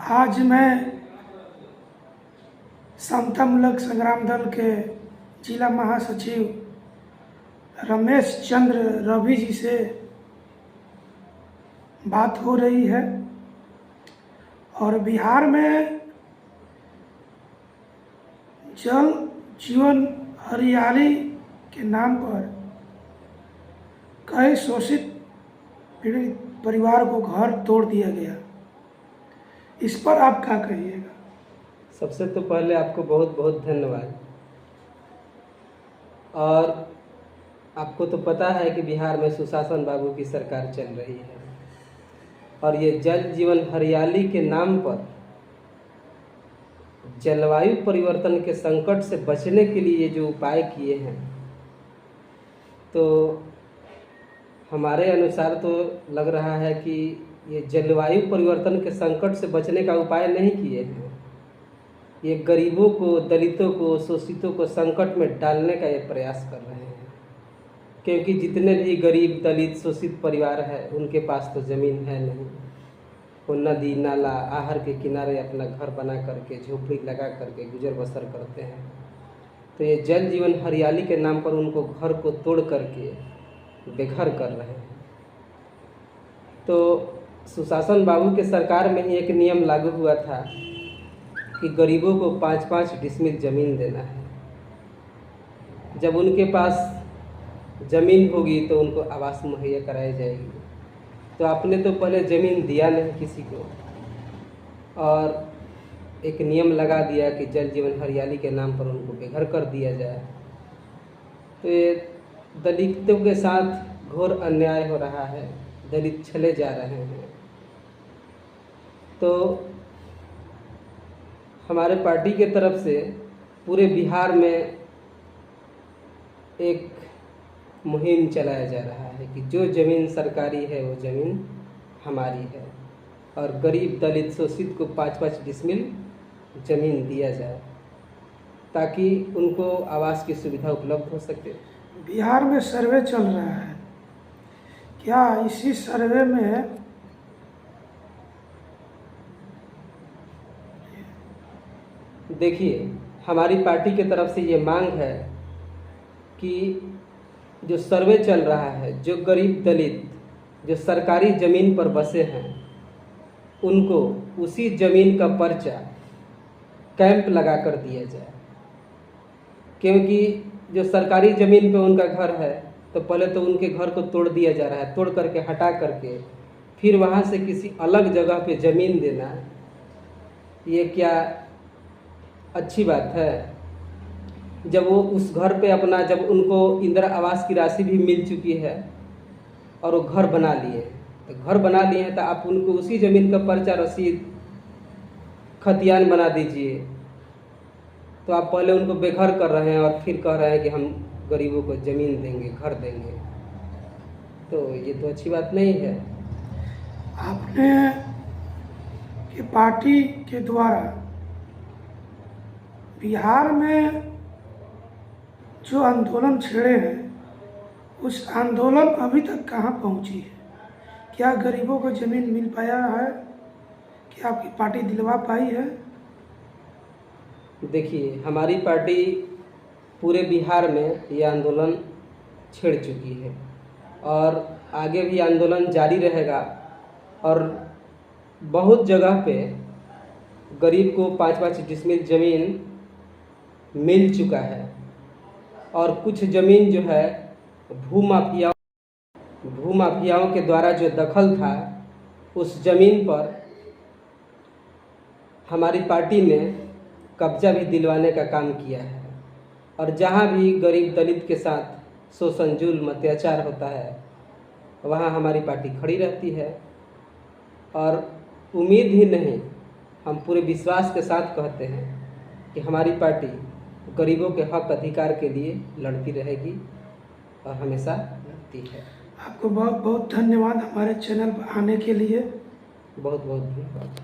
आज मैं समतामूलक संग्राम दल के जिला महासचिव रमेश चंद्र रवि जी से बात हो रही है और बिहार में जल जीवन हरियाली के नाम पर कई शोषित पीड़ित परिवार को घर तोड़ दिया गया। इस पर आप क्या कहिएगा? सबसे तो पहले आपको बहुत बहुत धन्यवाद। और आपको तो पता है कि बिहार में सुशासन बाबू की सरकार चल रही है और ये जल जीवन हरियाली के नाम पर जलवायु परिवर्तन के संकट से बचने के लिए जो उपाय किए हैं, तो हमारे अनुसार तो लग रहा है कि ये जलवायु परिवर्तन के संकट से बचने का उपाय नहीं किए हैं। ये गरीबों को, दलितों को, शोषितों को संकट में डालने का ये प्रयास कर रहे हैं, क्योंकि जितने भी गरीब, दलित, शोषित परिवार है उनके पास तो ज़मीन है नहीं। वो नदी, नाला, आहर के किनारे अपना घर बना करके, झोपड़ी लगा करके गुजर बसर करते हैं। तो ये जल जीवन हरियाली के नाम पर उनको घर को तोड़ करके बेघर कर रहे हैं। तो सुशासन बाबू के सरकार में ही एक नियम लागू हुआ था कि गरीबों को 5-5 डिसमिल ज़मीन देना है। जब उनके पास ज़मीन होगी तो उनको आवास मुहैया कराई जाएगी। तो आपने तो पहले ज़मीन दिया नहीं किसी को और एक नियम लगा दिया कि जल जीवन हरियाली के नाम पर उनको बेघर कर दिया जाए। तो ये दलितों के साथ घोर अन्याय हो रहा है, दलित छले जा रहे हैं। तो हमारे पार्टी के तरफ से पूरे बिहार में एक मुहिम चलाया जा रहा है कि जो ज़मीन सरकारी है वो ज़मीन हमारी है और गरीब, दलित, शोषित को 5-5 डिसमिल ज़मीन दिया जाए ताकि उनको आवास की सुविधा उपलब्ध हो सके। बिहार में सर्वे चल रहा है, क्या इसी सर्वे में देखिए, हमारी पार्टी की तरफ से ये मांग है कि जो सर्वे चल रहा है, जो गरीब, दलित जो सरकारी ज़मीन पर बसे हैं उनको उसी ज़मीन का पर्चा कैंप लगा कर दिया जाए। क्योंकि जो सरकारी ज़मीन पे उनका घर है तो पहले तो उनके घर को तोड़ दिया जा रहा है, तोड़ करके हटा करके फिर वहाँ से किसी अलग जगह पे ज़मीन देना, ये क्या अच्छी बात है? जब वो उस घर पे अपना, जब उनको इंदिरा आवास की राशि भी मिल चुकी है और वो घर बना लिए, तो घर बना लिए हैं तो आप उनको उसी ज़मीन का पर्चा, रसीद, खतियान बना दीजिए। तो आप पहले उनको बेघर कर रहे हैं और फिर कह रहे हैं कि हम गरीबों को ज़मीन देंगे, घर देंगे। तो ये तो अच्छी बात नहीं है। आपने कि पार्टी के द्वारा बिहार में जो आंदोलन छेड़े हैं उस आंदोलन अभी तक कहाँ पहुँची है? क्या गरीबों को ज़मीन मिल पाया है? क्या आपकी पार्टी दिलवा पाई है? देखिए, हमारी पार्टी पूरे बिहार में ये आंदोलन छेड़ चुकी है और आगे भी आंदोलन जारी रहेगा और बहुत जगह पे गरीब को 5-5 डिसमिल ज़मीन मिल चुका है और कुछ ज़मीन जो है भूमाफियाओं के द्वारा जो दखल था उस ज़मीन पर हमारी पार्टी ने कब्जा भी दिलवाने का काम किया है। और जहाँ भी गरीब, दलित के साथ शोषण, जुल्म, अत्याचार होता है वहाँ हमारी पार्टी खड़ी रहती है और उम्मीद ही नहीं, हम पूरे विश्वास के साथ कहते हैं कि हमारी पार्टी गरीबों के हक अधिकार के लिए लड़ती रहेगी और हमेशा लड़ती है। आपको बहुत बहुत धन्यवाद हमारे चैनल पर आने के लिए। बहुत बहुत धन्यवाद।